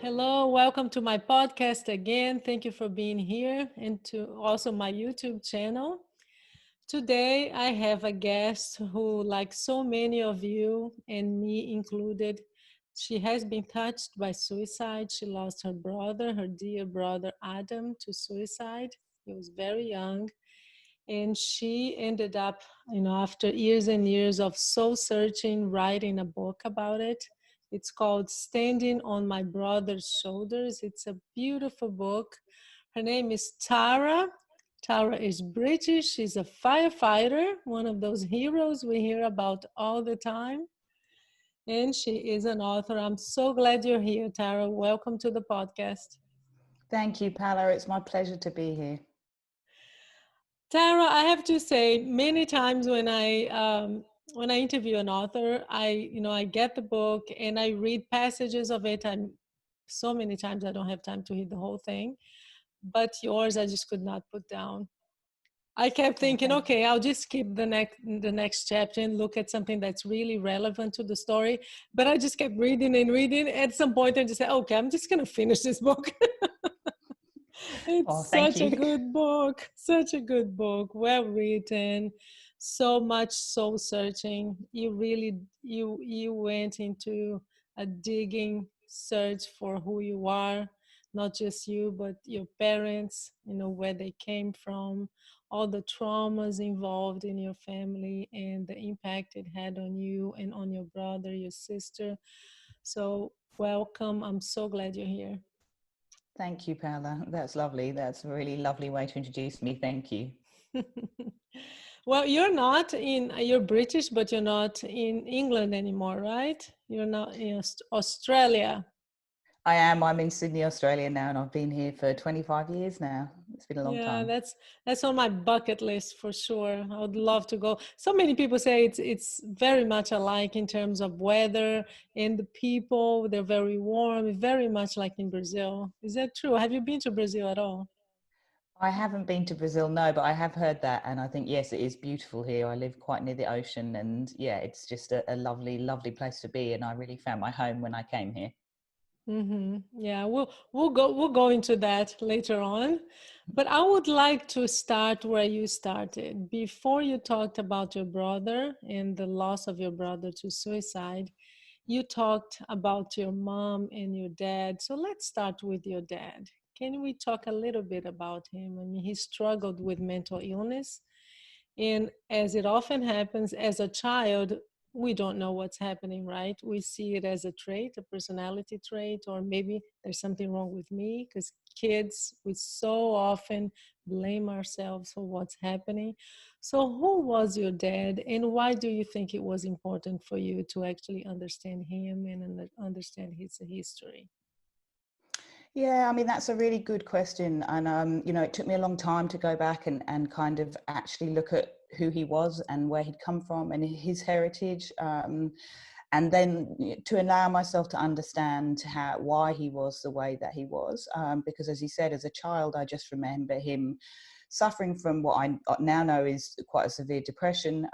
Hello, welcome to my podcast again. Thank you for being here and to also my YouTube channel. Today, I have a guest who, like so many of you, and me included, she has been touched by suicide. She lost her brother, her dear brother Adam, to suicide. He was very young. And she ended up, after years and years of soul searching, writing a book about it. It's called Standing on My Brother's Shoulders. It's a beautiful book. Her name is Tara. Tara is British. She's a firefighter, one of those heroes we hear about all the time. And she is an author. I'm so glad you're here, Tara. Welcome to the podcast. Thank you, Paula. It's my pleasure to be here. Tara, I have to say, many times when I interview an author, I get the book and I read passages of it. I'm so many times I don't have time to read the whole thing, but yours I just could not put down. I kept Oh, thinking, thank you. okay, I'll just skip the next chapter and look at something that's really relevant to the story. But I just kept reading and reading. At some point, I just said, okay, I'm just gonna finish this book. Oh, It's thank such a you. good book, such a good book, well written, so much soul searching. You went into a digging search for who you are, not just you, but your parents, where they came from, all the traumas involved in your family and the impact it had on you and on your brother, your sister. So welcome. I'm so glad you're here. Thank you, Paula. That's lovely. That's a really lovely way to introduce me. Thank you. Well, you're British, but you're not in England anymore, right? You're not in Australia. I'm in Sydney, Australia now, and I've been here for 25 years now. It's been a long Yeah, time. that's on my bucket list for sure. I would love to go. So many people say it's very much alike in terms of weather and the people. They're very warm, very much like in Brazil. Is that true? Have you been to Brazil at all? I haven't been to Brazil, no, but I have heard that. And I think, yes, it is beautiful here. I live quite near the ocean. And yeah, it's just a lovely, lovely place to be. And I really found my home when I came here. Yeah, we'll go into that later on. But I would like to start where you started. Before you talked about your brother and the loss of your brother to suicide, you talked about your mom and your dad. So let's start with your dad. Can we talk a little bit about him? I mean, he struggled with mental illness. And as it often happens, as a child, we don't know what's happening, right? We see it as a trait, a personality trait, or maybe there's something wrong with me because kids, we so often blame ourselves for what's happening. So, who was your dad, and why do you think it was important for you to actually understand him and understand his history? Yeah, I mean, that's a really good question. And, it took me a long time to go back and kind of actually look at who he was and where he'd come from and his heritage. And then to allow myself to understand why he was the way that he was. Because as you said, as a child, I just remember him suffering from what I now know is quite a severe depression,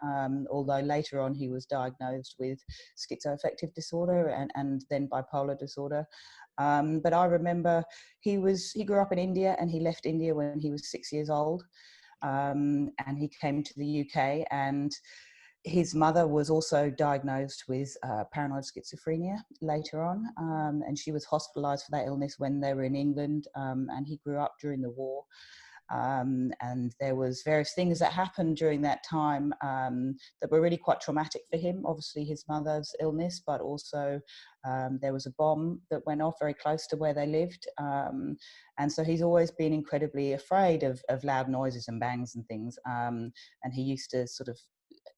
although later on he was diagnosed with schizoaffective disorder and then bipolar disorder. But I remember he grew up in India and he left India when he was 6 years old. And he came to the UK, and his mother was also diagnosed with paranoid schizophrenia later on, and she was hospitalized for that illness when they were in England, and he grew up during the war. And there was various things that happened during that time that were really quite traumatic for him. Obviously his mother's illness, but also there was a bomb that went off very close to where they lived. And so he's always been incredibly afraid of loud noises and bangs and things. And he used to sort of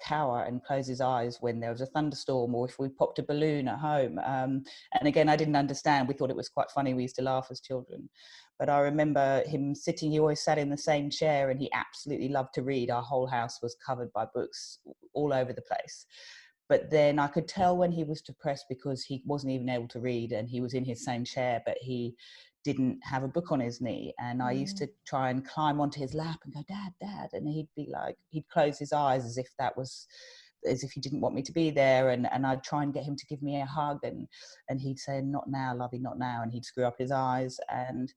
cower and close his eyes when there was a thunderstorm or if we popped a balloon at home. And again, I didn't understand. We thought it was quite funny. We used to laugh as children. But I remember him sitting, he always sat in the same chair and he absolutely loved to read. Our whole house was covered by books all over the place. But then I could tell when he was depressed because he wasn't even able to read and he was in his same chair, but he didn't have a book on his knee. And I used Mm. to try and climb onto his lap and go, Dad, Dad. And he'd be like, he'd close his eyes as if that was as if he didn't want me to be there, and I'd try and get him to give me a hug, and he'd say, not now, lovey, not now, and he'd screw up his eyes, and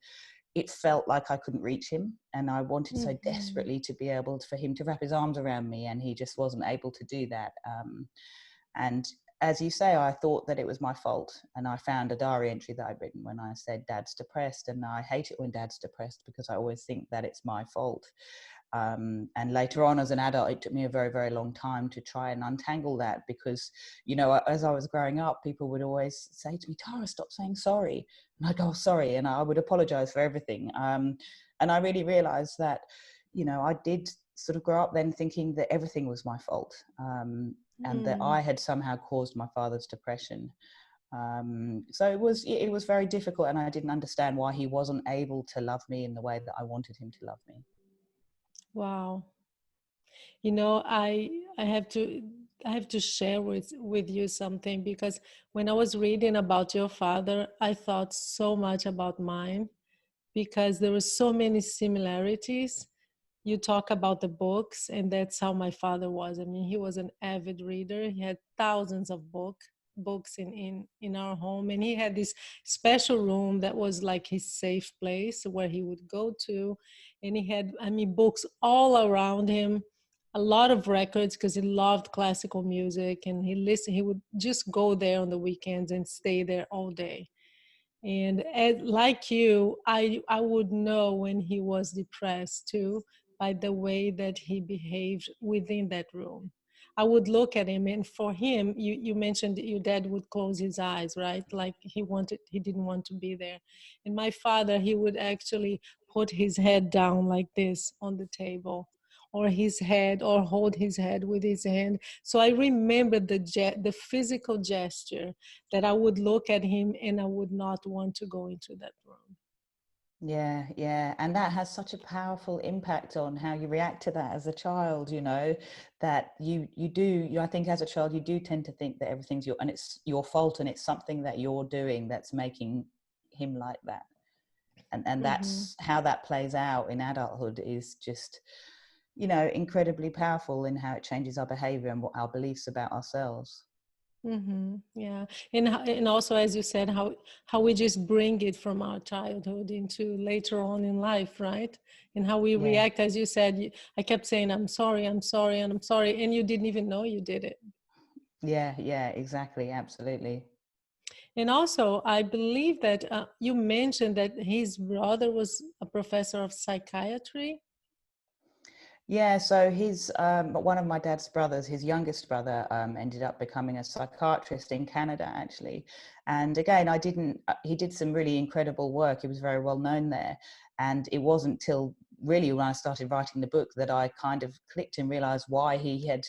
it felt like I couldn't reach him, and I wanted so Mhm. desperately to be able for him to wrap his arms around me, and he just wasn't able to do that. And as you say, I thought that it was my fault, and I found a diary entry that I'd written when I said Dad's depressed, and I hate it when Dad's depressed because I always think that it's my fault. And later on, as an adult, it took me a very, very long time to try and untangle that, because, as I was growing up, people would always say to me, Tara, stop saying sorry. And I'd go, oh, sorry. And I would apologize for everything. And I really realized that, I did sort of grow up then thinking that everything was my fault, and that Mm. I had somehow caused my father's depression. So it was very difficult, and I didn't understand why he wasn't able to love me in the way that I wanted him to love me. Wow. You know, I have to share with you something, because when I was reading about your father, I thought so much about mine, because there were so many similarities. You talk about the books, and that's how my father was. I mean, he was an avid reader. He had thousands of books in our home, and he had this special room that was like his safe place where he would go to. And he had, I mean, books all around him, a lot of records, because he loved classical music, and he would just go there on the weekends and stay there all day. And like you, I would know when he was depressed too, by the way that he behaved within that room. I would look at him, and for him, you mentioned that your dad would close his eyes, right? Like he didn't want to be there. And my father, he would actually put his head down like this on the table, or his head, or hold his head with his hand. So I remember the physical gesture, that I would look at him and I would not want to go into that room. Yeah, yeah. And that has such a powerful impact on how you react to that as a child, that I think as a child you do tend to think that everything's and it's your fault, and it's something that you're doing that's making him like that. And Mm-hmm. that's how that plays out in adulthood, is just, incredibly powerful in how it changes our behavior and what our beliefs about ourselves. Mm-hmm. Yeah, and also, as you said, how we just bring it from our childhood into later on in life, right? And how we Yeah. react, as you said. I kept saying, "I'm sorry, I'm sorry, and I'm sorry," and you didn't even know you did it. Yeah, yeah, exactly. Absolutely. And also, I believe that you mentioned that his brother was a professor of psychiatry. Yeah, so one of my dad's brothers, his youngest brother, ended up becoming a psychiatrist in Canada, actually. And again, he did some really incredible work. He was very well known there. And it wasn't till really when I started writing the book that I kind of clicked and realized why he had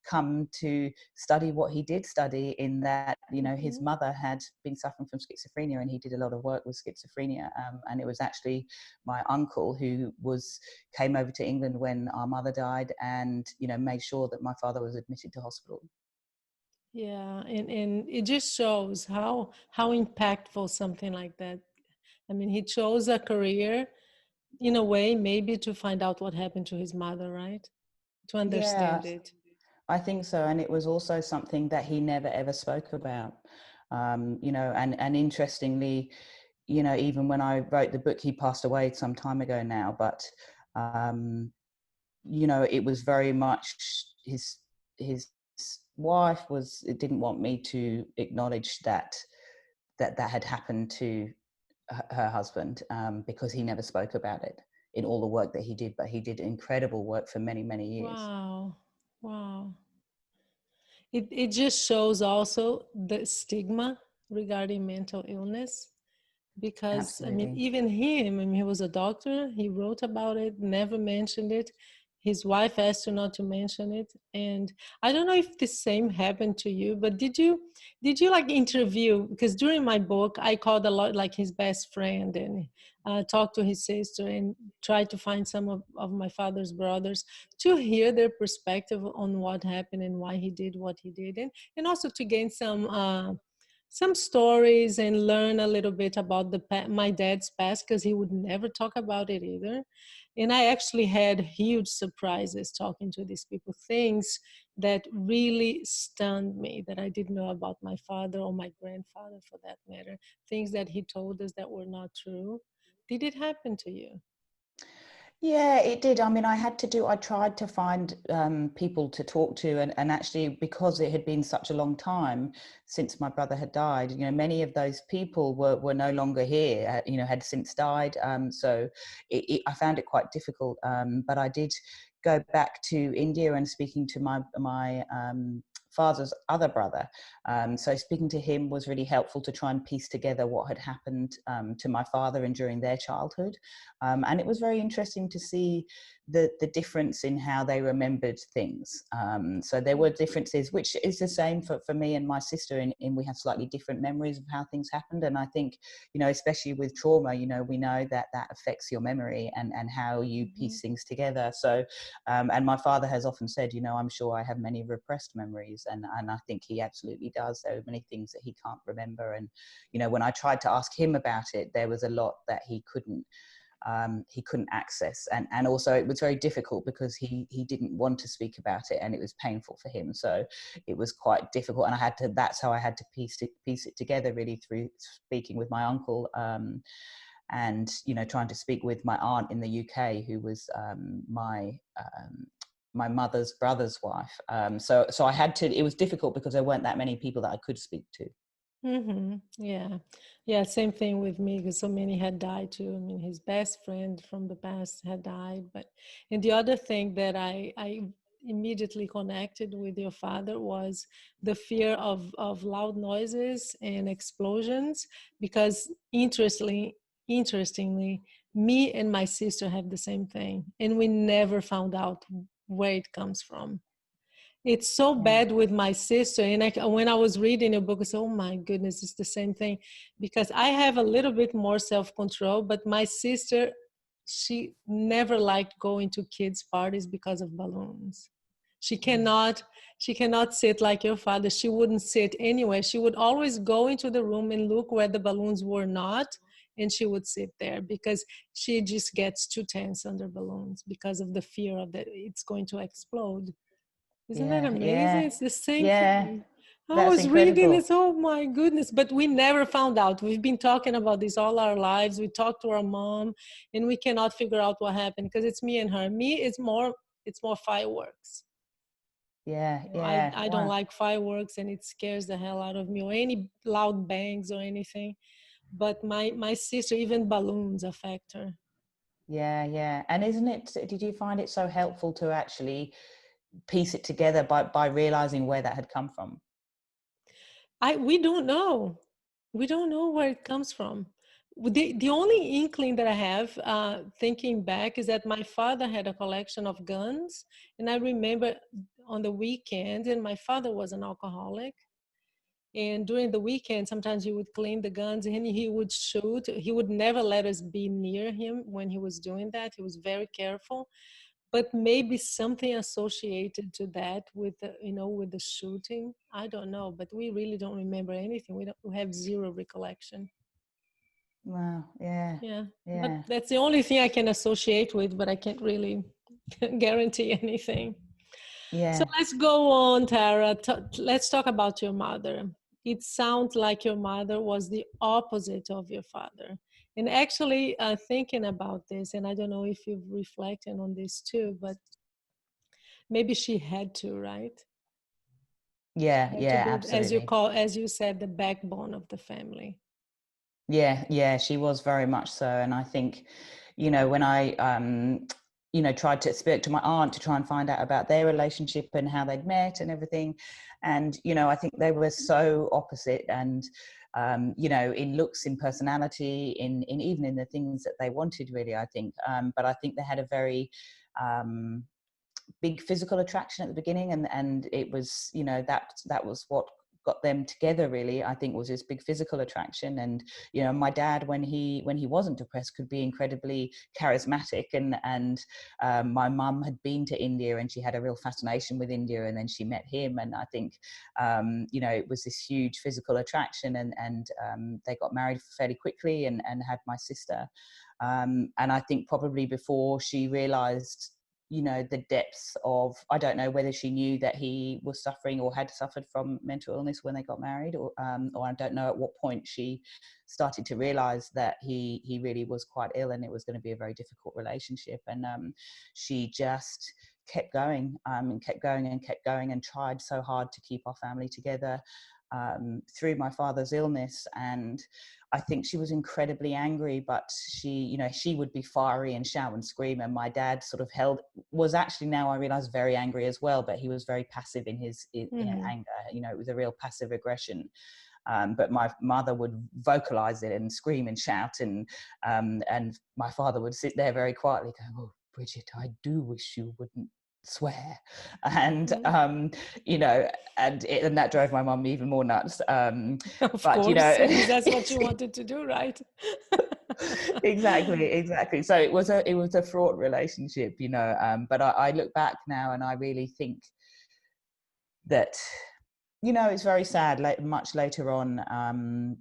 come to study what he did study, in that, his Mhm. mother had been suffering from schizophrenia, and he did a lot of work with schizophrenia. And it was actually my uncle who came over to England when our mother died, and made sure that my father was admitted to hospital. Yeah, and it just shows how impactful something like that. I mean, he chose a career in a way, maybe to find out what happened to his mother, right? To Yeah, understand it. I think so. And it was also something that he never ever spoke about. And interestingly, even when I wrote the book, he passed away some time ago now, but um, it was very much his wife didn't want me to acknowledge that had happened to her husband, because he never spoke about it in all the work that he did. But he did incredible work for many, many years. Wow. Wow. It just shows also the stigma regarding mental illness, because I mean, Absolutely. even him, I mean, he was a doctor, he wrote about it, never mentioned it. His wife asked him not to mention it. And I don't know if the same happened to you, but did you like interview, because during my book I called a lot like his best friend, and talked to his sister, and tried to find some of my father's brothers, to hear their perspective on what happened and why he did what he did, and also to gain some stories and learn a little bit about my dad's past, because he would never talk about it either. And I actually had huge surprises talking to these people, things that really stunned me that I didn't know about my father or my grandfather for that matter, things that he told us that were not true. Did it happen to you? Yeah, it did. I mean, I tried to find people to talk to, and actually, because it had been such a long time since my brother had died, many of those people were no longer here, had since died. So I found it quite difficult. But I did go back to India and speaking to my father's other brother. So speaking to him was really helpful to try and piece together what had happened to my father and during their childhood. And it was very interesting to see the difference in how they remembered things. So there were differences, which is the same for me and my sister, in we have slightly different memories of how things happened. And I think, especially with trauma, we know that affects your memory and how you piece things together. So, and my father has often said, I'm sure I have many repressed memories. And I think he absolutely does. There are many things that he can't remember. And, when I tried to ask him about it, there was a lot that he couldn't access, and also it was very difficult because he didn't want to speak about it, and it was painful for him. So it was quite difficult, and that's how I had to piece it together, really, through speaking with my uncle, and trying to speak with my aunt in the UK, who was my mother's brother's wife. So I had to. It was difficult because there weren't that many people that I could speak to. Yeah. Yeah, same thing with me because so many had died too. I mean, his best friend from the past had died. And the other thing that I immediately connected with your father was the fear of loud noises and explosions, because interestingly, me and my sister have the same thing, and we never found out where it comes from. It's so Yeah. bad with my sister. And when I was reading a book, I said, oh my goodness, it's the same thing. Because I have a little bit more self-control, but my sister, she never liked going to kids' parties because of balloons. She cannot, she cannot sit like your father. She wouldn't sit anywhere. She would always go into the room and look where the balloons were not, and she would sit there because she just gets too tense under balloons because of the fear of that it's going to explode. Isn't that Yeah, amazing? yeah, It's the same yeah. thing. I That's was reading incredible. this, oh my goodness, but we never found out. We've been talking about this all our lives. We talked to our mom and we cannot figure out what happened because it's me and her. Me, it's more fireworks. Yeah, You know, I, yeah. I don't Wow. like fireworks and it scares the hell out of me, or any loud bangs or anything. But my sister, even balloons affect her. Yeah, yeah. And did you find it so helpful to actually piece it together by realizing where that had come from? We don't know. We don't know where it comes from. The only inkling that I have, thinking back, is that my father had a collection of guns, and I remember on the weekend, and my father was an alcoholic. And during the weekend, sometimes he would clean the guns and he would shoot. He would never let us be near him when he was doing that. He was very careful, but maybe something associated to that with with the shooting. I don't know, but we really don't remember anything. We have zero recollection. Wow. Yeah, Yeah, but yeah, that's the only thing I can associate with, but I can't really guarantee anything. So yeah, let's go on, Tara. Let's talk about your mother. It sounds like your mother was the opposite of your father. And actually, thinking about this, and I don't know if you've reflected on this too, but maybe she had to, right? yeah, Had to yeah. be, Absolutely. as you said, the backbone of the family. Yeah, yeah, she was very much so. And I think, when I, tried to speak to my aunt to try and find out about their relationship and how they'd met and everything. And, I think they were so opposite, and, in looks, in personality, in even in the things that they wanted, really, I think. But I think they had a very, um, big physical attraction at the beginning, and it was, that was what got them together, really, I think, was this big physical attraction. And my dad, when he wasn't depressed, could be incredibly charismatic, and my mum had been to India and she had a real fascination with India, and then she met him, and I think it was this huge physical attraction, and they got married fairly quickly, and had my sister. And I think probably before she realized, you know, the depths of, I don't know whether she knew that he was suffering or had suffered from mental illness when they got married, or I don't know at what point she started to realize that he really was quite ill and it was going to be a very difficult relationship. And she just kept going, and kept going and kept going, and tried so hard to keep our family together through my father's illness. And I think she was incredibly angry, but she, you know, she would be fiery and shout and scream. And my dad sort of was actually, now I realize, very angry as well, but he was very passive in his anger. You know, it was a real passive aggression. But my mother would vocalize it and scream and shout, and my father would sit there very quietly going, "Oh, Bridget, I do wish you wouldn't swear." And you know, and that drove my mum even more nuts. Of But you course, know, because that's what you wanted to do, right? exactly. So it was a fraught relationship, you know. But I look back now and I really think that, you know, it's very sad. Much later on,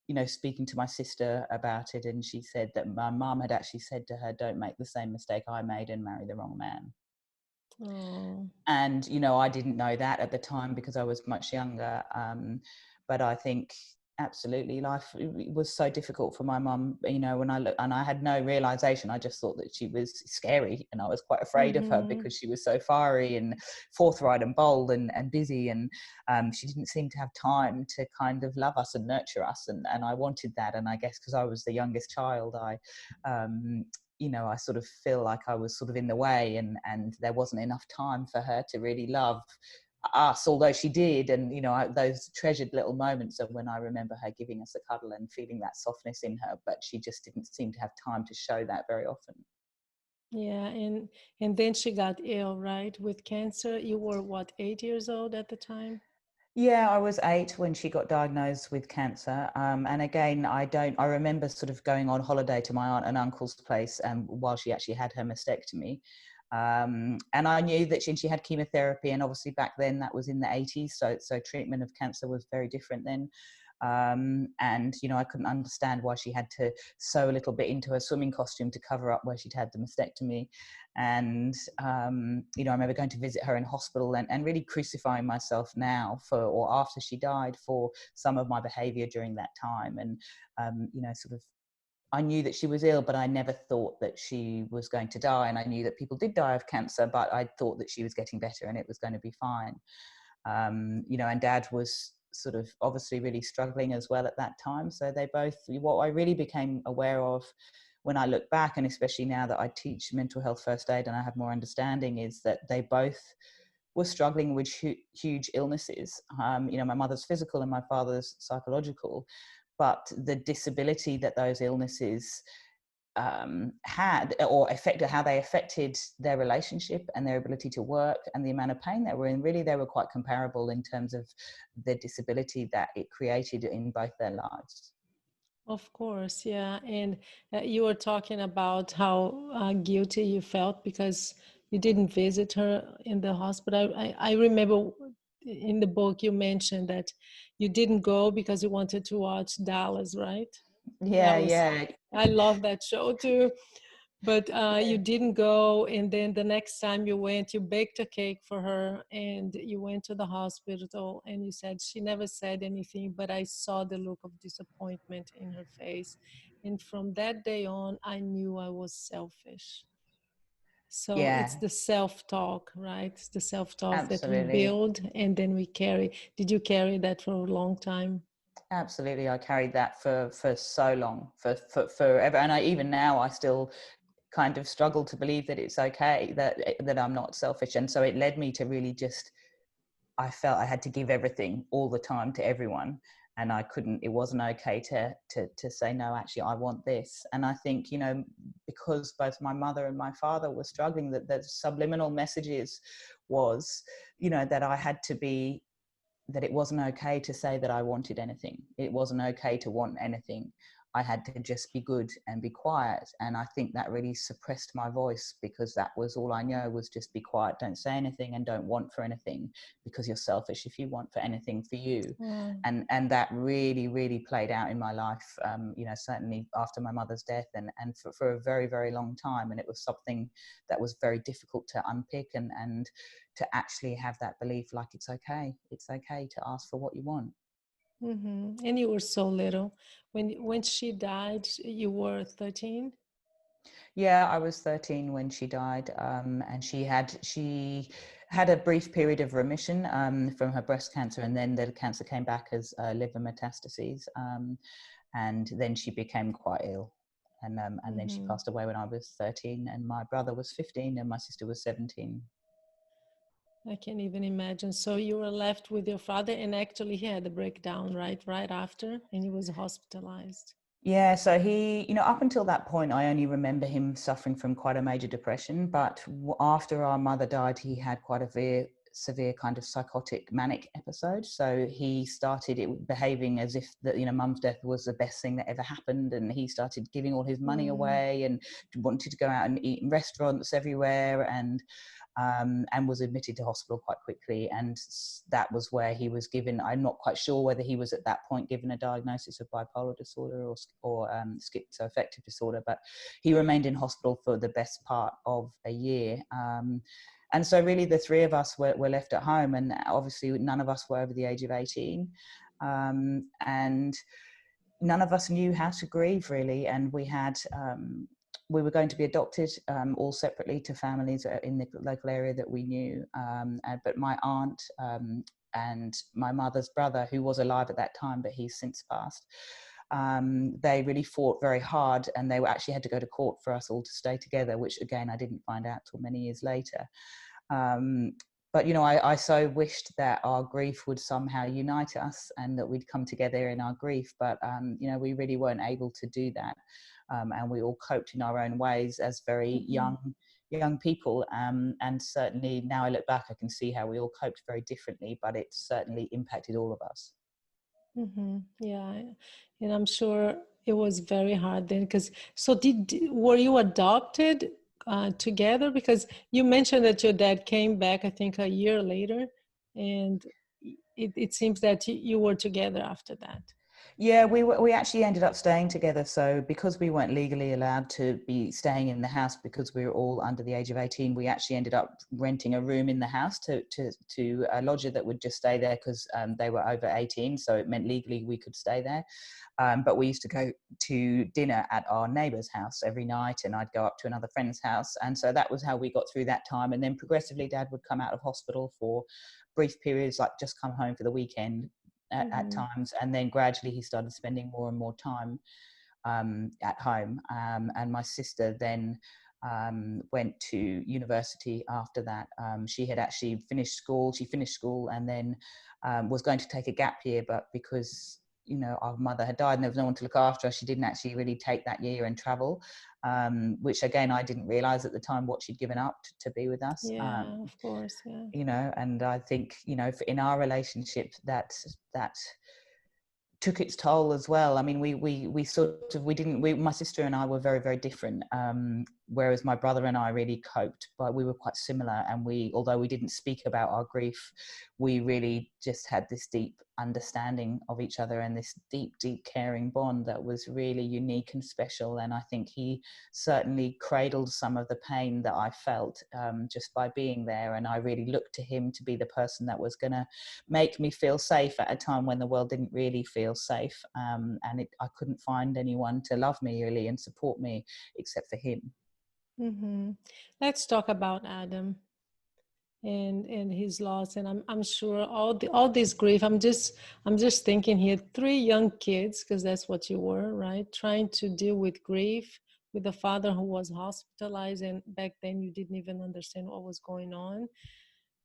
you know, speaking to my sister about it, and she said that my mum had actually said to her, "Don't make the same mistake I made and marry the wrong man." Oh. And you know, I didn't know that at the time because I was much younger, but I think absolutely life was so difficult for my mum, you know. When I look, and I had no realization, I just thought that she was scary, and I was quite afraid of her because she was so fiery and forthright and bold and busy, and she didn't seem to have time to kind of love us and nurture us, and I wanted that. And I guess because I was the youngest child, you know, I sort of feel like I was sort of in the way, and there wasn't enough time for her to really love us, although she did. And you know, those treasured little moments of when I remember her giving us a cuddle and feeling that softness in her, but she just didn't seem to have time to show that very often. Yeah, and then she got ill, right, with cancer. You were what, 8 years old at the time? Yeah, I was 8 when she got diagnosed with cancer. And again, I remember sort of going on holiday to my aunt and uncle's place while she actually had her mastectomy. And I knew that she had chemotherapy, and obviously back then that was in the 80s. So treatment of cancer was very different then. And, you know, I couldn't understand why she had to sew a little bit into her swimming costume to cover up where she'd had the mastectomy. And, you know, I remember going to visit her in hospital and really crucifying myself now or after she died, for some of my behavior during that time. And, you know, sort of, I knew that she was ill, but I never thought that she was going to die. And I knew that people did die of cancer, but I thought that she was getting better and it was going to be fine. You know, and Dad was sort of obviously really struggling as well at that time. So they both, what I really became aware of when I look back, and especially now that I teach mental health first aid and I have more understanding, is that they both were struggling with huge illnesses. You know, my mother's physical and my father's psychological, but the disability that those illnesses had or affected, how they affected their relationship and their ability to work and the amount of pain they were in, really they were quite comparable in terms of the disability that it created in both their lives. Of course, yeah. And you were talking about how guilty you felt because you didn't visit her in the hospital. I remember in the book you mentioned that you didn't go because you wanted to watch Dallas, right? That Yeah, was, yeah, I love that show too. But yeah. you didn't go, and then the next time you went, you baked a cake for her, and you went to the hospital, and you said she never said anything, but I saw the look of disappointment in her face. And from that day on, I knew I was selfish. So it's Yeah, the self-talk, right? It's the self-talk that we absolutely. build and then we carry. Did you carry that for a long time? Absolutely, I carried that for so long, for forever, and I even now I still kind of struggle to believe that it's okay, that I'm not selfish. And so it led me to really just, I felt I had to give everything all the time to everyone, and I couldn't, it wasn't okay to say no, actually I want this. And I think, you know, because both my mother and my father were struggling, that the subliminal messages was, you know, that I had to be, that it wasn't okay to say that I wanted anything. It wasn't okay to want anything. I had to just be good and be quiet. And I think that really suppressed my voice, because that was all I knew, was just be quiet, don't say anything, and don't want for anything, because you're selfish if you want for anything for you. Wow. And that really, really played out in my life, certainly after my mother's death, and for a very, very long time. And it was something that was very difficult to unpick, and to actually have that belief, like, it's okay to ask for what you want. And you were so little. When she died, you were 13? Yeah, I was 13 when she died, and she had a brief period of remission from her breast cancer, and then the cancer came back as liver metastases, and then she became quite ill, and then she Mm-hmm. passed away when I was 13, and my brother was 15, and my sister was 17. I can't even imagine. So you were left with your father, and actually he had a breakdown right after, and he was hospitalized. Yeah, so he, up until that point, I only remember him suffering from quite a major depression. But after our mother died, he had quite a severe kind of psychotic manic episode. So he started behaving as if that, mum's death was the best thing that ever happened. And he started giving all his money Mm. away and wanted to go out and eat in restaurants everywhere. And was admitted to hospital quite quickly. And that was where he was given, I'm not quite sure whether he was at that point given a diagnosis of bipolar disorder or schizoaffective disorder, but he remained in hospital for the best part of a year. And so really the three of us were left at home, and obviously none of us were over the age of 18. And none of us knew how to grieve, really. And we were going to be adopted all separately to families in the local area that we knew. But my aunt and my mother's brother, who was alive at that time, but he's since passed, they really fought very hard, and they actually had to go to court for us all to stay together, which again I didn't find out till many years later. Um, but I so wished that our grief would somehow unite us, and that we'd come together in our grief. But we really weren't able to do that, and we all coped in our own ways as very Mm-hmm. young people. And certainly now I look back, I can see how we all coped very differently, but it certainly impacted all of us. Mm-hmm. Yeah, and I'm sure it was very hard then. Because so were you adopted together? Because you mentioned that your dad came back, I think, a year later, and it seems that you were together after that. Yeah, we actually ended up staying together. So because we weren't legally allowed to be staying in the house because we were all under the age of 18, we actually ended up renting a room in the house to a lodger that would just stay there, because they were over 18. So it meant legally we could stay there. But we used to go to dinner at our neighbour's house every night, and I'd go up to another friend's house. And so that was how we got through that time. And then progressively Dad would come out of hospital for brief periods, like just come home for the weekend at Mm-hmm. times, and then gradually he started spending more and more time at home. And my sister then went to university after that. She had actually finished school. She finished school and then was going to take a gap year, but because our mother had died and there was no one to look after her, she didn't actually really take that year and travel, which again I didn't realize at the time what she'd given up to be with us. Yeah, of course. Yeah. And I think in our relationship that took its toll as well. I mean, we sort of, my sister and I were very, very different. Whereas my brother and I really coped, but we were quite similar. And although we didn't speak about our grief, we really just had this deep understanding of each other and this deep, deep caring bond that was really unique and special. And I think he certainly cradled some of the pain that I felt just by being there. And I really looked to him to be the person that was going to make me feel safe at a time when the world didn't really feel safe. I couldn't find anyone to love me really and support me except for him. Mm-hmm. Let's talk about Adam and his loss. And I'm sure all this grief. I'm just thinking here, three young kids, because that's what you were, right? Trying to deal with grief with a father who was hospitalized, and back then you didn't even understand what was going on,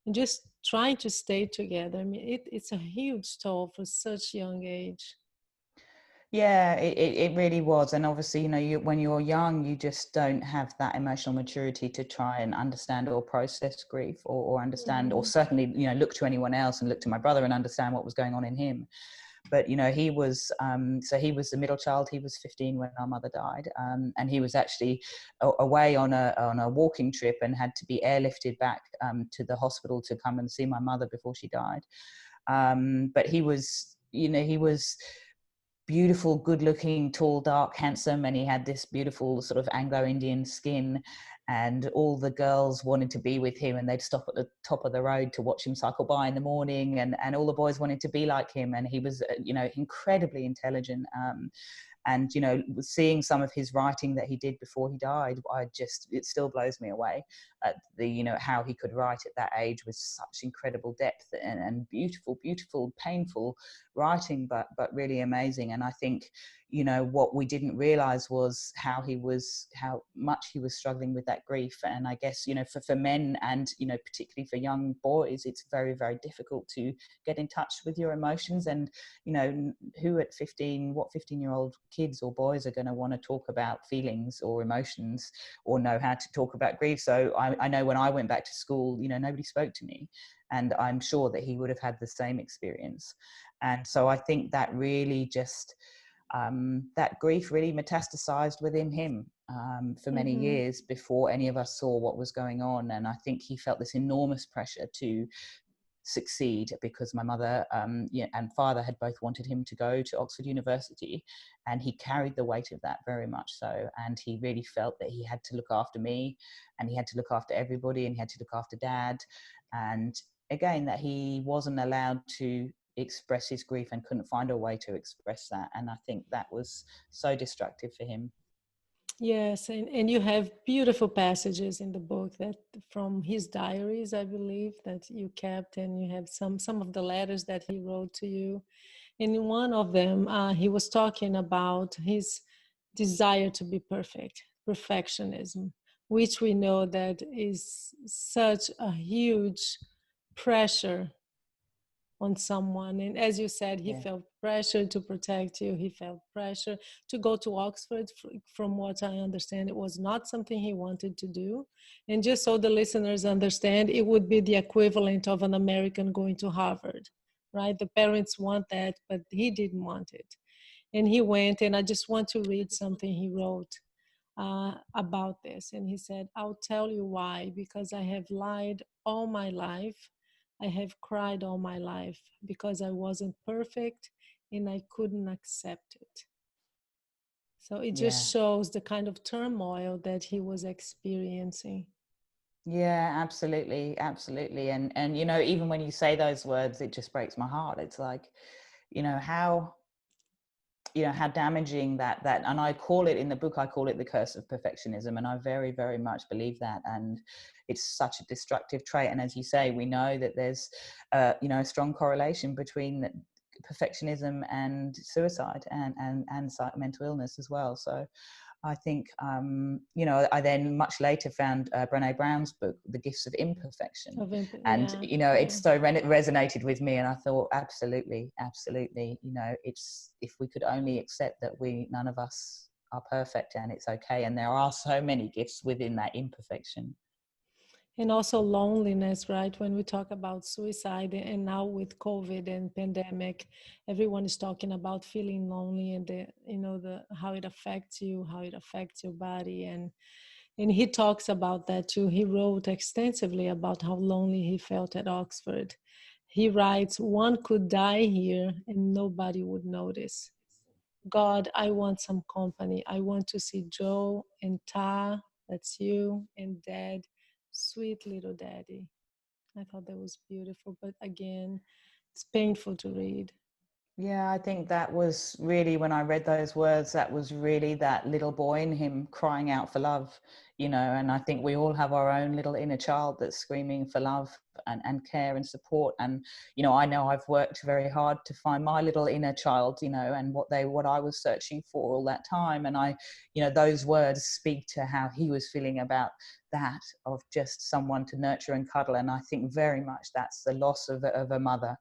and just trying to stay together. I mean, it's a huge toll for such young age. Yeah, it really was. And obviously, when you're young, you just don't have that emotional maturity to try and understand or process grief, or understand, or Mm-hmm. certainly, look to anyone else and look to my brother and understand what was going on in him. But he was so he was the middle child. He was 15 when our mother died, and he was actually away on a walking trip and had to be airlifted back to the hospital to come and see my mother before she died. But he was, he was beautiful, good looking, tall, dark, handsome, and he had this beautiful sort of Anglo-Indian skin, and all the girls wanted to be with him, and they'd stop at the top of the road to watch him cycle by in the morning, and all the boys wanted to be like him. And he was incredibly intelligent, and seeing some of his writing that he did before he died, it still blows me away at the how he could write at that age with such incredible depth and beautiful painful writing, but really amazing. And I think what we didn't realize was how much he was struggling with that grief. And I guess for men, and particularly for young boys, it's very, very difficult to get in touch with your emotions. And who at 15, what 15-year-old kids or boys are going to want to talk about feelings or emotions or know how to talk about grief? So I know when I went back to school, nobody spoke to me, and I'm sure that he would have had the same experience. And so I think that really just that grief really metastasized within him for many years before any of us saw what was going on. And I think he felt this enormous pressure to succeed, because my mother and father had both wanted him to go to Oxford University, and he carried the weight of that very much so. And he really felt that he had to look after me, and he had to look after everybody, and he had to look after Dad. And again, that he wasn't allowed to express his grief and couldn't find a way to express that. And I think that was so destructive for him. Yes, and you have beautiful passages in the book that from his diaries, I believe, that you kept, and you have some of the letters that he wrote to you. And in one of them, he was talking about his desire to be perfect, perfectionism, which we know that is such a huge pressure on someone. And as you said, he Yeah. felt pressure to protect you. He felt pressure to go to Oxford. From what I understand, it was not something he wanted to do. And just so the listeners understand, it would be the equivalent of an American going to Harvard, right? The parents want that, but he didn't want it. And he went, and I just want to read something he wrote about this. And he said, "I'll tell you why, because I have lied all my life. I have cried all my life because I wasn't perfect and I couldn't accept it." So it Yeah. just shows the kind of turmoil that he was experiencing. Yeah, absolutely. And even when you say those words, it just breaks my heart. It's like, how how damaging that. And I call it in the book, I call it the curse of perfectionism, and I very, very much believe that. And it's such a destructive trait. And as you say, we know that there's a strong correlation between perfectionism and suicide and mental illness as well. So I think, I then much later found Brené Brown's book, The Gifts of Imperfection. And, Yeah, it's yeah. so resonated with me. And I thought, absolutely, it's, if we could only accept that none of us are perfect, and it's okay. And there are so many gifts within that imperfection. And also loneliness, right? When we talk about suicide, and now with COVID and pandemic, everyone is talking about feeling lonely, and the how it affects you, how it affects your body. And he talks about that too. He wrote extensively about how lonely he felt at Oxford. He writes, "One could die here and nobody would notice. God, I want some company. I want to see Joe and Ta, that's you, and Dad, sweet little daddy." I thought that was beautiful, but again, it's painful to read. Yeah, I think that was really, when I read those words, that was really that little boy in him crying out for love, and I think we all have our own little inner child that's screaming for love and care and support. And, I know I've worked very hard to find my little inner child, and what I was searching for all that time. And those words speak to how he was feeling about that, of just someone to nurture and cuddle. And I think very much that's the loss of a mother,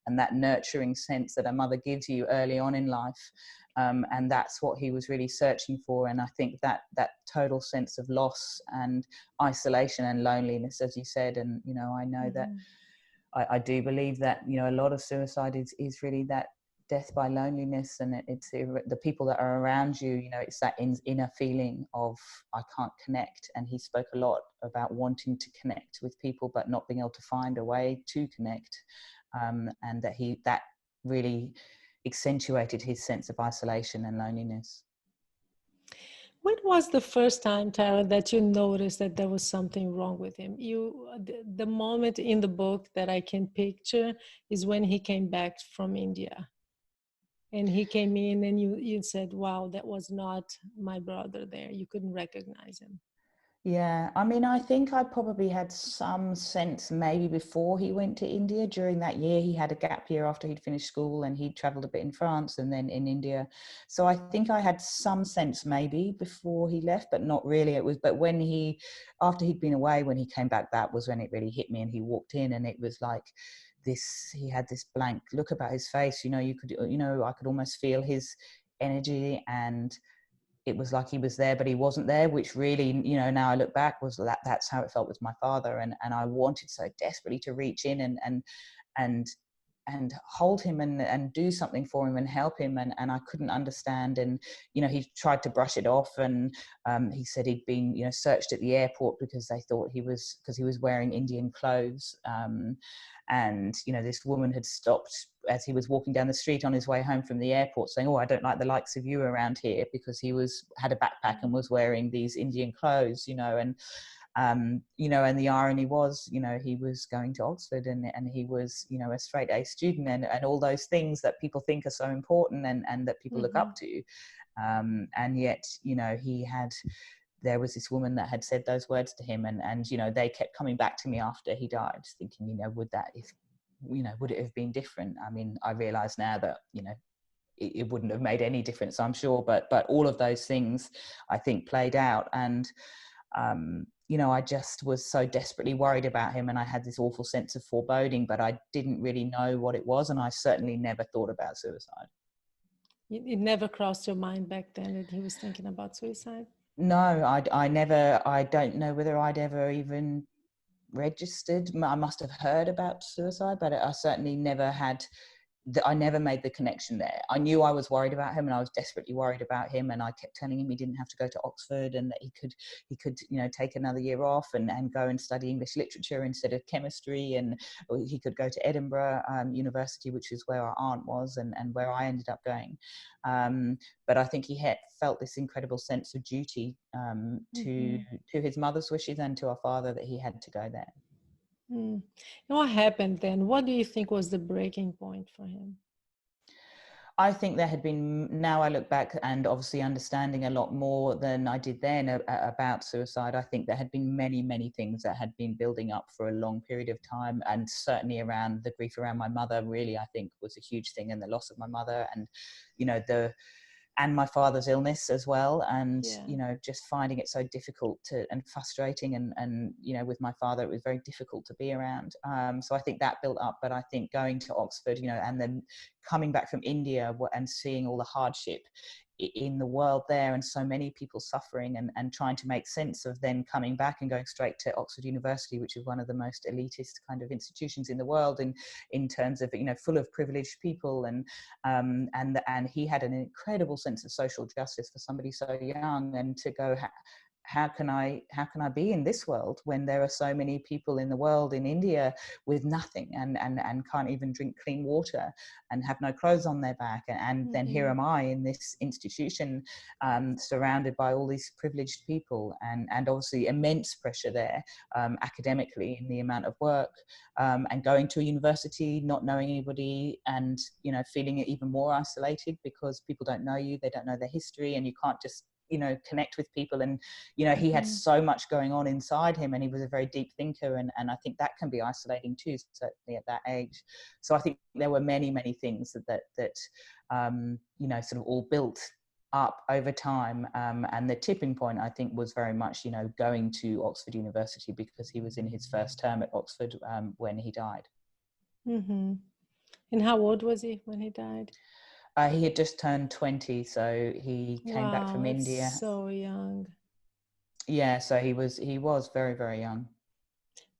and that nurturing sense that a mother gives you early on in life. And that's what he was really searching for. And I think that total sense of loss and isolation and loneliness, as you said. And, I know that Mhm. I do believe that, a lot of suicide is really that death by loneliness, and it's the people that are around you, you know, it's that inner feeling of I can't connect. And he spoke a lot about wanting to connect with people but not being able to find a way to connect, and that really accentuated his sense of isolation and loneliness. When was the first time, Tara, that you noticed that there was something wrong with him? The moment in the book that I can picture is when he came back from India. And he came in and you said, wow, that was not my brother there. You couldn't recognize him. Yeah, I mean, I think I probably had some sense maybe before he went to India. During that year, he had a gap year after he'd finished school, and he'd traveled a bit in France and then in India. So I think I had some sense maybe before he left, but not really. But after he'd been away, when he came back, that was when it really hit me. And he walked in, and it was like he had this blank look about his face. You know, I could almost feel his energy, and it was like he was there, but he wasn't there, which really, you know, now I look back, that's how it felt with my father. And I wanted so desperately to reach in and and hold him and do something for him and help him. And I couldn't understand. And, you know, he tried to brush it off. And he said he'd been, you know, searched at the airport because they thought because he was wearing Indian clothes. And, you know, this woman had stopped as he was walking down the street on his way home from the airport saying, oh, I don't like the likes of you around here, because he had a backpack and was wearing these Indian clothes, you know. And you know, and the irony was, you know, he was going to Oxford, and he was, you know, a straight A student, and all those things that people think are so important and that people look up to. And yet, you know, there was this woman that had said those words to him, and you know, they kept coming back to me after he died, thinking, you know, would it have been different? I mean, I realize now that, you know, it wouldn't have made any difference, I'm sure, but all of those things I think played out. And you know, I just was so desperately worried about him, and I had this awful sense of foreboding, but I didn't really know what it was, and I certainly never thought about suicide. It never crossed your mind back then that he was thinking about suicide? No, I don't know whether I'd ever even registered. I must have heard about suicide, but I certainly never had I never made the connection there. I knew I was worried about him, and I was desperately worried about him, and I kept telling him he didn't have to go to Oxford, and that he could you know, take another year off and go and study English literature instead of chemistry, and he could go to Edinburgh University, which is where our aunt was, and where I ended up going. But I think he had felt this incredible sense of duty to his mother's wishes and to our father, that he had to go there. And what happened then? What do you think was the breaking point for him? I think there had been, now I look back and obviously understanding a lot more than I did then about suicide, I think there had been many, many things that had been building up for a long period of time. And certainly around the grief around my mother, really, I think was a huge thing, and the loss of my mother, and, you know, and my father's illness as well. And, you know, just finding it so difficult and frustrating. And, you know, with my father, it was very difficult to be around. So I think that built up. But I think going to Oxford, you know, and then coming back from India and seeing all the hardship in the world there, and so many people suffering, and trying to make sense of then coming back and going straight to Oxford University, which is one of the most elitist kind of institutions in the world in terms of, you know, full of privileged people. And he had an incredible sense of social justice for somebody so young, and to go, how can I be in this world when there are so many people in the world, in India, with nothing, and can't even drink clean water, and have no clothes on their back, and then here am I in this institution, surrounded by all these privileged people, and obviously immense pressure there, academically, in the amount of work, and going to a university, not knowing anybody, and, you know, feeling even more isolated because people don't know you, they don't know their history, and you can't just, you know, connect with people. And, you know, he had so much going on inside him, and he was a very deep thinker, and I think that can be isolating too, certainly at that age. So I think there were many, many things that you know, sort of all built up over time, and the tipping point, I think, was very much, you know, going to Oxford University, because he was in his first term at Oxford when he died. And how old was he when he died? He had just turned 20, so he came back from India. So young. Yeah, so he was very, very young.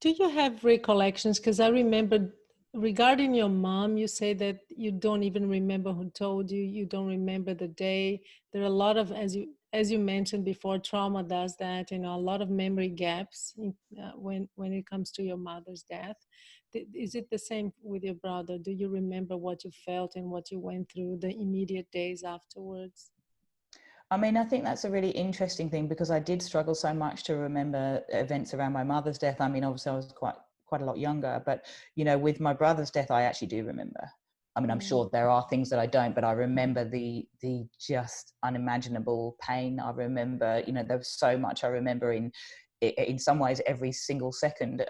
Do you have recollections? Because I remember regarding your mom, you say that you don't even remember who told you. You don't remember the day. There are a lot of, as you mentioned before, trauma does that. You know, a lot of memory gaps when it comes to your mother's death. Is it the same with your brother? Do you remember what you felt and what you went through the immediate days afterwards? I mean, I think that's a really interesting thing, because I did struggle so much to remember events around my mother's death. I mean, obviously I was quite a lot younger, but you know, with my brother's death, I actually do remember. I mean, I'm Mm. sure there are things that I don't, but I remember the just unimaginable pain. I remember, you know, there was so much I remember in some ways every single second.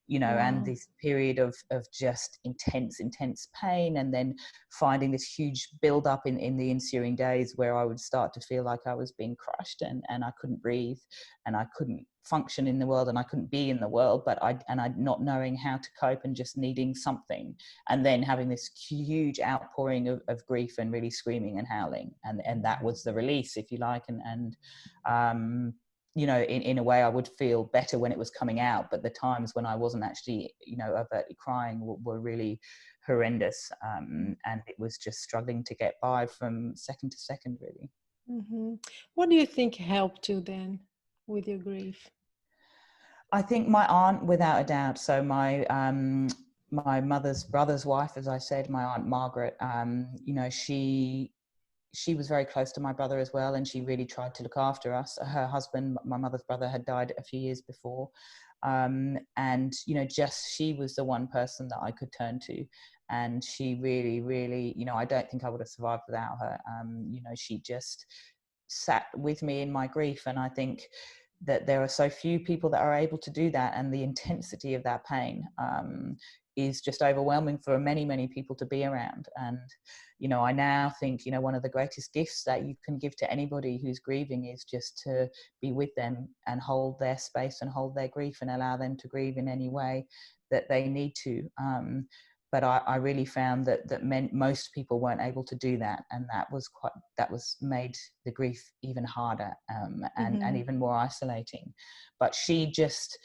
You know, and Wow. this period of just intense pain, and then finding this huge build up in the ensuing days, where I would start to feel like I was being crushed, and I couldn't breathe, and I couldn't function in the world, and I couldn't be in the world, but I not knowing how to cope, and just needing something, and then having this huge outpouring of grief, and really screaming and howling, and that was the release, if you like. And you know, in a way, I would feel better when it was coming out, but the times when I wasn't actually, you know, overtly crying were really horrendous. And it was just struggling to get by from second to second, really. Mm-hmm. What do you think helped you then with your grief? I think my aunt, without a doubt. So my mother's brother's wife, as I said, my aunt Margaret, you know, she was very close to my brother as well, and she really tried to look after us. Her husband, my mother's brother, had died a few years before, and you know, just she was the one person that I could turn to, and she really, you know, I don't think I would have survived without her. You know, she just sat with me in my grief, and I think that there are so few people that are able to do that, and the intensity of that pain is just overwhelming for many people to be around. And you know, I now think, you know, one of the greatest gifts that you can give to anybody who's grieving is just to be with them and hold their space and hold their grief, and allow them to grieve in any way that they need to. But I really found that most people weren't able to do that, and that was made the grief even harder, and Mm-hmm. even more isolating. But she just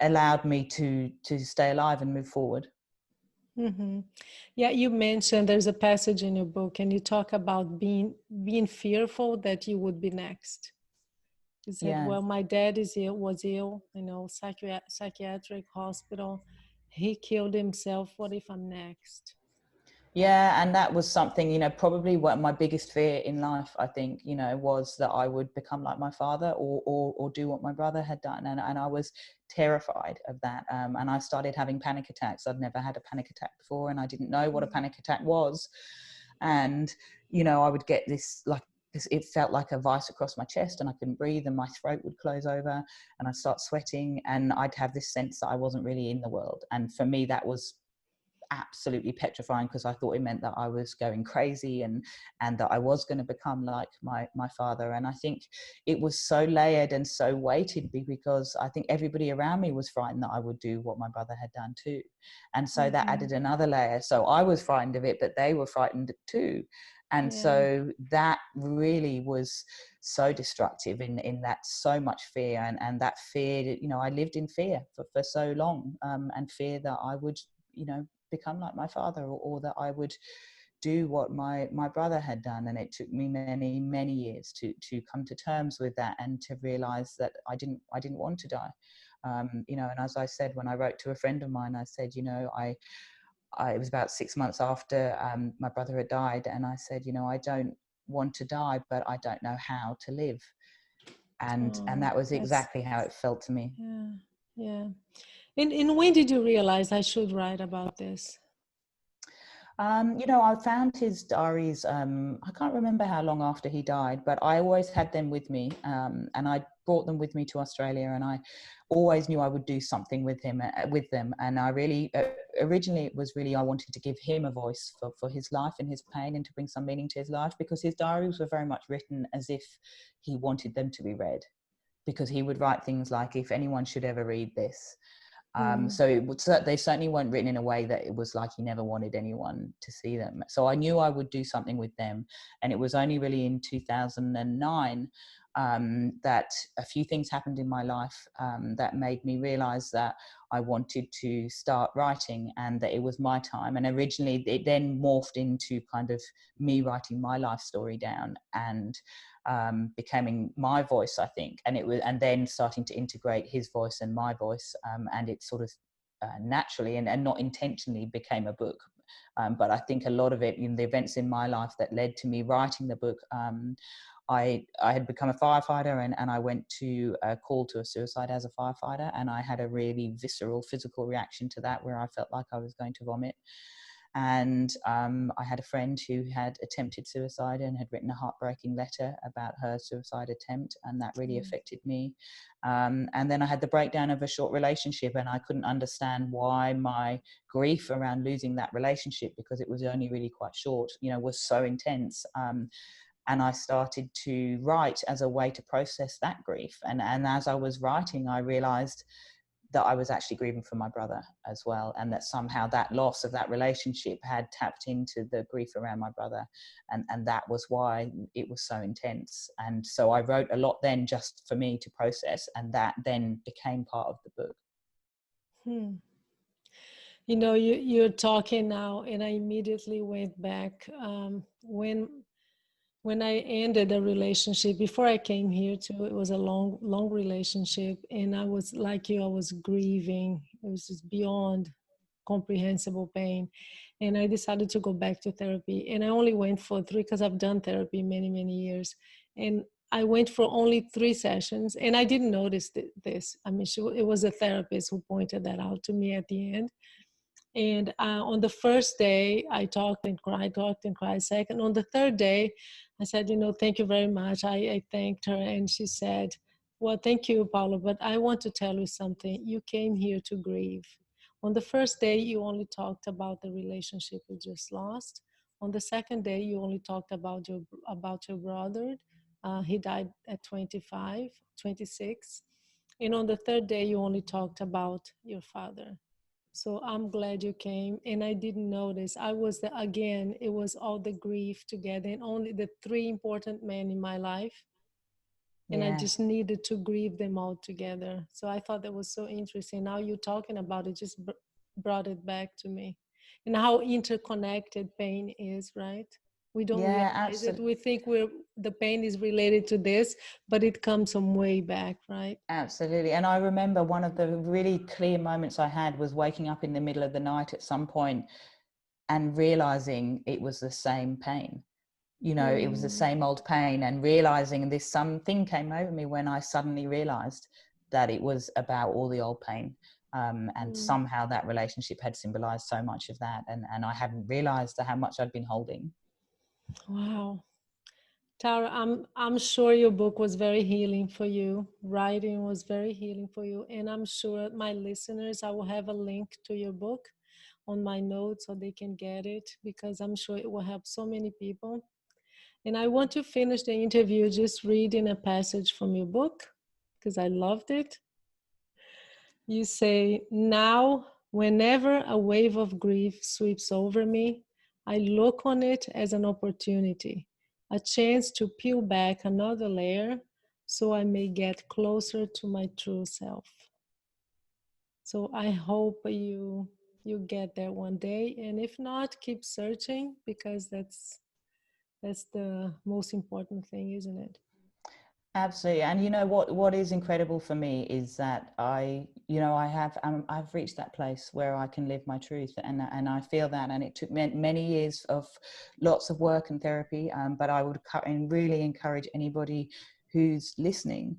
allowed me to stay alive and move forward. Mm-hmm. Yeah, you mentioned there's a passage in your book, and you talk about being fearful that you would be next. You said, Yeah. "Well, my dad was ill, psychiatric hospital. He killed himself. What if I'm next?" Yeah, and that was something, you know, probably what my biggest fear in life, I think, you know, was that I would become like my father, or do what my brother had done. And I was terrified of that. And I started having panic attacks. I'd never had a panic attack before, and I didn't know what a panic attack was. And, you know, I would get this, it felt like a vice across my chest, and I couldn't breathe, and my throat would close over, and I'd start sweating, and I'd have this sense that I wasn't really in the world. And for me, that was absolutely petrifying, because I thought it meant that I was going crazy, and that I was going to become like my father. And I think it was so layered and so weighted, because I think everybody around me was frightened that I would do what my brother had done too, and so that Mm-hmm. added another layer. So I was frightened of it, but they were frightened too. And Yeah. so that really was so destructive, in that so much fear, and that fear, you know, I lived in fear for so long, and fear that I would, you know, become like my father, or that I would do what my brother had done. And it took me many years to come to terms with that, and to realize that I didn't want to die. You know, and as I said, when I wrote to a friend of mine, I said, you know, it was about 6 months after my brother had died, and I said, you know, I don't want to die, but I don't know how to live. And Oh, that was that's exactly how it felt to me. yeah, yeah. And when did you realize I should write about this? You know, I found his diaries. I can't remember how long after he died, but I always had them with me, and I brought them with me to Australia. And I always knew I would do something with him, with them. And I really, originally, it was really, I wanted to give him a voice for his life and his pain, and to bring some meaning to his life, because his diaries were very much written as if he wanted them to be read, because he would write things like, if anyone should ever read this. Mm. So they certainly weren't written in a way that it was like he never wanted anyone to see them. So I knew I would do something with them. And it was only really in 2009 that a few things happened in my life that made me realize that I wanted to start writing and that it was my time. And originally it then morphed into kind of me writing my life story down and becoming my voice, I think. And then starting to integrate his voice and my voice, and it sort of naturally and not intentionally became a book. But I think a lot of it in the events in my life that led to me writing the book. I had become a firefighter, and I went to a call to a suicide as a firefighter, and I had a really visceral physical reaction to that where I felt like I was going to vomit. And I had a friend who had attempted suicide and had written a heartbreaking letter about her suicide attempt, and that really affected me. And then I had the breakdown of a short relationship, and I couldn't understand why my grief around losing that relationship, because it was only really quite short, was so intense. And I started to write as a way to process that grief. And as I was writing, I realized that I was actually grieving for my brother as well, and that somehow that loss of that relationship had tapped into the grief around my brother, and that was why it was so intense. And so I wrote a lot then just for me to process, and that then became part of the book. You're talking now, and I immediately went back when I ended a relationship before I came here too. It was a long relationship, and I was like you. I was grieving. It was just beyond comprehensible pain, and I decided to go back to therapy. And I only went for 3 because I've done therapy many years, and I went for only 3 sessions, and I didn't notice this. I mean, it was a therapist who pointed that out to me at the end. And on the first day, I talked and cried, talked and cried. Second, on the third day, I said, thank you very much. I thanked her, and she said, well, thank you, Paula, but I want to tell you something. You came here to grieve. On the first day, you only talked about the relationship you just lost. On the second day, you only talked about your brother. He died at 25, 26. And on the third day, you only talked about your father. So I'm glad you came. And I didn't notice. Again, it was all the grief together and only the 3 important men in my life. And I Yeah. just needed to grieve them all together. So I thought that was so interesting. Now you're talking about it, just brought it back to me. And how interconnected pain is, right? We don't Yeah, realize it. absolutely. We think the pain is related to this, but it comes from way back, right? Absolutely. And I remember one of the really clear moments I had was waking up in the middle of the night at some point and realizing it was the same pain. It was the Mm, same old pain, and realizing this, something came over me when I suddenly realized that it was about all the old pain. And mm. somehow that relationship had symbolized so much of that. And I hadn't realized how much I'd been holding. Wow. Tara, I'm sure your book was very healing for you. Writing was very healing for you. And I'm sure my listeners, I will have a link to your book on my notes so they can get it, because I'm sure it will help so many people. And I want to finish the interview just reading a passage from your book because I loved it. You say, now, whenever a wave of grief sweeps over me, I look on it as an opportunity, a chance to peel back another layer so I may get closer to my true self. So I hope you get there one day, and if not, keep searching, because that's the most important thing, isn't it? Absolutely. And what is incredible for me is that I've reached that place where I can live my truth, and I feel that. And it took many years of lots of work and therapy, but I would really encourage anybody who's listening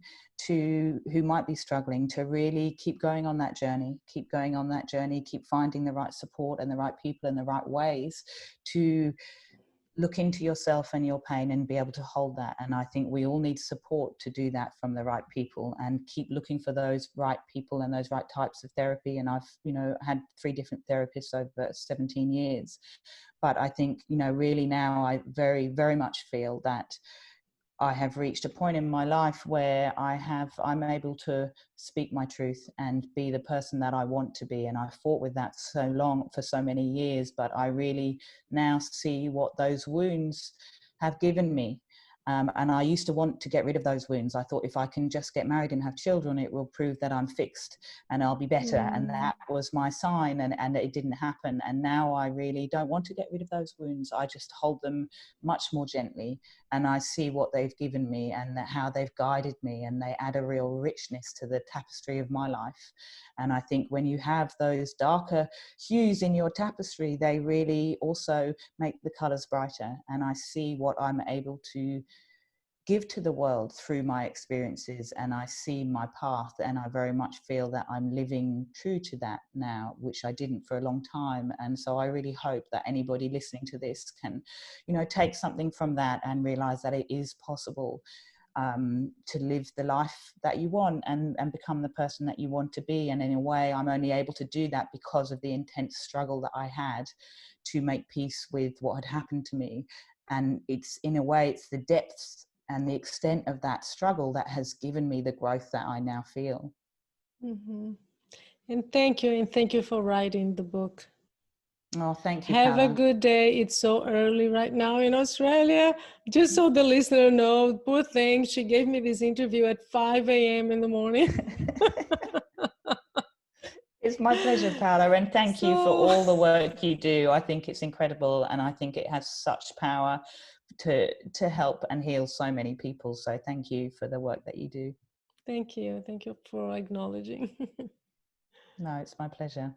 who might be struggling to really keep going on that journey, keep finding the right support and the right people and the right ways to look into yourself and your pain and be able to hold that. And I think we all need support to do that from the right people, and keep looking for those right people and those right types of therapy. And I've had 3 different therapists over 17 years, but I think really now I very much feel that I have reached a point in my life where I'm able to speak my truth and be the person that I want to be. And I fought with that for so many years, but I really now see what those wounds have given me. And I used to want to get rid of those wounds. I thought if I can just get married and have children, it will prove that I'm fixed and I'll be better. And that was my sign, and it didn't happen. And now I really don't want to get rid of those wounds. I just hold them much more gently, and I see what they've given me and how they've guided me, and they add a real richness to the tapestry of my life. And I think when you have those darker hues in your tapestry, they really also make the colors brighter. And I see what I'm able to give to the world through my experiences, and I see my path, and I very much feel that I'm living true to that now, which I didn't for a long time. And so I really hope that anybody listening to this can, take something from that and realize that it is possible to live the life that you want, and become the person that you want to be. And in a way, I'm only able to do that because of the intense struggle that I had to make peace with what had happened to me. And it's, in a way, it's the depths and the extent of that struggle that has given me the growth that I now feel. Mm-hmm. And thank you for writing the book. Oh, thank you, Have a Paula. good day. It's so early right now in Australia. Just so the listener know, poor thing, she gave me this interview at 5 a.m. in the morning. It's my pleasure, Paula, and thank you for So, all the work you do. I think it's incredible, and I think it has such power to help and heal so many people. So thank you for the work that you do. thank you. Thank you for acknowledging. No, it's my pleasure.